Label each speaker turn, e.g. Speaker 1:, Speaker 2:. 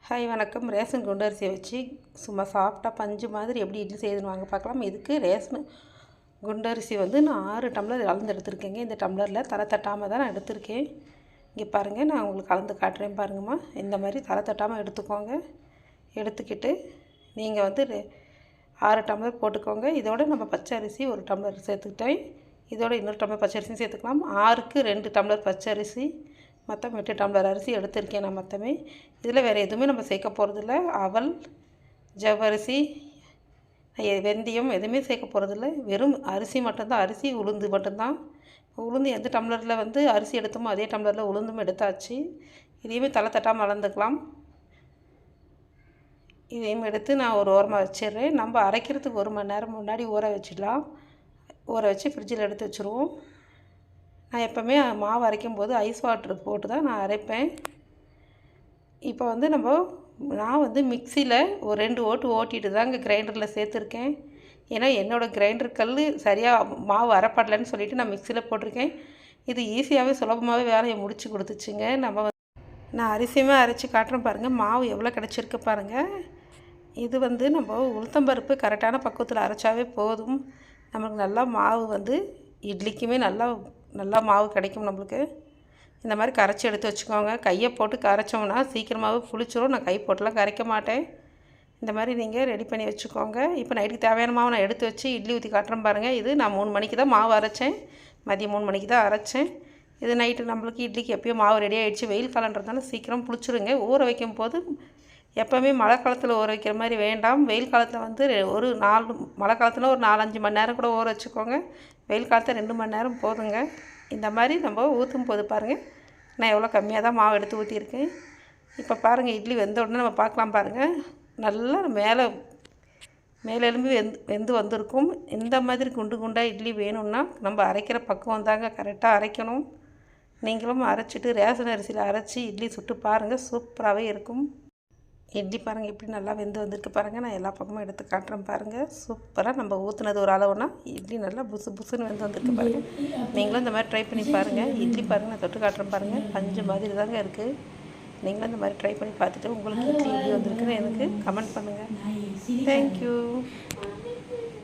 Speaker 1: Hi வணக்கம். Ration குண்டு அரிசியை வச்சு சும்மா சாப்பிட்டா பஞ்சு மாதிரி எப்படி இட்லி செய்யுதுன்னு வாங்க பார்க்கலாம். இதுக்கு ரேஷன் குண்டு அரிசி நான் 6 டம்ளர் கலந்து எடுத்துருக்கேங்க. இந்த டம்ளரில் தலை தட்டாமல் தான் நான் எடுத்திருக்கேன். இங்கே பாருங்கள், நான் உங்களுக்கு கலந்து காட்டுறேன் பாருங்கம்மா. இந்த மாதிரி தலை தட்டாமல் எடுத்துக்கோங்க. எடுத்துக்கிட்டு நீங்கள் 6 டம்ளர் போட்டுக்கோங்க. இதோட நம்ம பச்சை அரிசி 1 டம்ளர் சேர்த்துக்கிட்டேன். இதோட இன்னொரு டம்ளர் பச்சை அரிசி சேர்த்துக்கலாம். 6க்கு 2 டம்ளர் பச்சை அரிசி, மொத்தம் 8 டம்ளர் அரிசி எடுத்திருக்கேன் நான் மொத்தமே. இதில் வேறு எதுவுமே நம்ம சேர்க்க போகிறதில்ல. அவல், ஜவ்வரிசி, வெந்தயம் எதுவுமே சேர்க்க போகிறதில்ல. வெறும் அரிசி மட்டும்தான். அரிசி உளுந்து மட்டும்தான். உளுந்து எந்த டம்ளரில் அரிசி எடுத்தோமோ அதே டம்ளரில் உளுந்தும் எடுத்தாச்சு. இதையுமே தலை தட்டாமல் அளந்துக்கலாம். இதையும் எடுத்து நான் ஒரு ஓரமாக வச்சிடுறேன். நம்ம அரைக்கிறதுக்கு 1 மணி நேரம் முன்னாடி ஊற வச்சிடலாம். ஊற வச்சு ஃப்ரிட்ஜில் எடுத்து வச்சுருவோம். நான் எப்போவுமே மாவு அரைக்கும் போது ஐஸ் வாட்ரு போட்டு தான் நான் அரைப்பேன். இப்போ நான் மிக்சியில் ஒரு 2 ஓட்டு ஓட்டிட்டு தாங்க கிரைண்டரில் சேர்த்துருக்கேன். ஏன்னா என்னோடய கிரைண்டர் கல் சரியாக மாவு அரைப்படலைன்னு சொல்லிவிட்டு நான் மிக்சியில் போட்டிருக்கேன். இது ஈஸியாகவே சுலபமாகவே வேலையை முடிச்சு கொடுத்துச்சுங்க. நான் அரிசியுமே அரைச்சி காட்டுறேன் பாருங்கள். மாவு எவ்வளோ கிடச்சிருக்கு பாருங்கள். இது நம்ம உளுத்தம்பருப்பு கரெக்டான பக்குவத்தில் அரைச்சாவே போதும். நமக்கு நல்லா மாவு இட்லிக்குமே நல்லா மாவு கிடைக்கும் நம்மளுக்கு. இந்த மாதிரி கரைச்சி எடுத்து வச்சுக்கோங்க. கையை போட்டு கரைச்சோம்னா சீக்கிரமாகவே புளிச்சிடும். நான் கை போட்டுலாம் கரைக்க மாட்டேன். இந்த மாதிரி நீங்கள் ரெடி பண்ணி வச்சுக்கோங்க. இப்போ நைட்டுக்கு தேவையான மாவு நான் எடுத்து வச்சு இட்லி ஊற்றி காட்டுறேன் பாருங்கள். இது நான் 3 மணிக்கு தான் மாவு அரைச்சேன். மதியம் 3 மணிக்கு தான் அரைச்சேன். இது நைட்டு நம்மளுக்கு இட்லிக்கு எப்போயும் மாவு ரெடி ஆகிடுச்சு. வெயில் காலன்றதால சீக்கிரம் புளிச்சிருங்க. ஊற வைக்கும் போது எப்போவுமே மழை காலத்தில் ஊற வைக்கிற மாதிரி வேண்டாம். வெயில் காலத்தில் ஒரு 4 மழை காலத்தில் ஒரு 4-5 மணி நேரம் கூட ஊற வச்சுக்கோங்க. வெயில் காலத்தில் 2 மணி நேரம் போதுங்க. இந்த மாதிரி நம்ம ஊற்றும் போது பாருங்கள், நான் எவ்வளோ கம்மியாக தான் மாவு எடுத்து ஊற்றியிருக்கேன். இப்போ பாருங்கள், இட்லி வெந்த உடனே நம்ம பார்க்கலாம் பாருங்கள். நல்லா மேலே எலும்பி வெந்து வந்திருக்கும். இந்த மாதிரி குண்டு குண்டாக இட்லி வேணும்னா நம்ம அரைக்கிற பக்குவம் தாங்க கரெக்டாக அரைக்கணும். நீங்களும் அரைச்சிட்டு ரேஷன் அரிசியில் அரைச்சி இட்லி சுட்டு பாருங்கள், சூப்பராகவே இருக்கும். இட்லி பாருங்கள் எப்படி நல்லா வெந்து வந்திருக்கு பாருங்கள். நான் எல்லா பக்கமும் எடுத்து காட்டுறேன் பாருங்கள். சூப்பராக நம்ம ஊற்றுனது ஒரு அளவுனா இட்லி நல்லா புசுன்னு வெந்து வந்திருக்கு பாருங்கள். நீங்களும் இந்த மாதிரி ட்ரை பண்ணி பாருங்கள். இட்லி பாருங்கள், நான் தொட்டு காட்டுறேன் பாருங்கள். பஞ்சு மாதிரி தாங்க இருக்குது. நீங்களும் இந்த மாதிரி ட்ரை பண்ணி பார்த்துட்டு உங்களுக்கு இட்லி எப்படி வந்திருக்குன்னு எனக்கு கமெண்ட் பண்ணுங்கள். தேங்க்யூ.